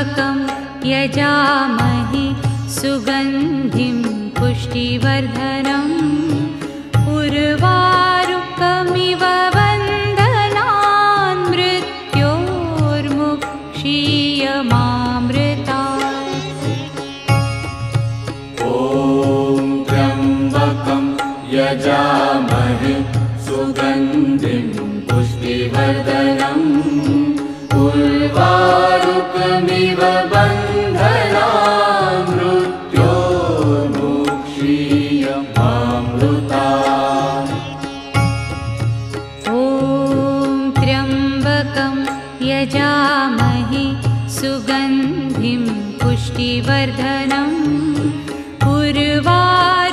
त्र्यम्बकं यजामहे सुगन्धिं पुष्टिवर्धनम् उर्वारुकमिव बन्धनान् मृत्योर्मुक्षीयमामृतात्। ॐ त्र्यम्बकं यजामहे सुगन्धिं पुष्टिवर्धनम् उर्वारुकमिव बन्धनान् मृत्योर्मुक्षीयमामृतात्। ॐ त्र्यम्बकं यजामहे सुगन्धिं पुष्टिवर्धनम् उर्वारुकमिव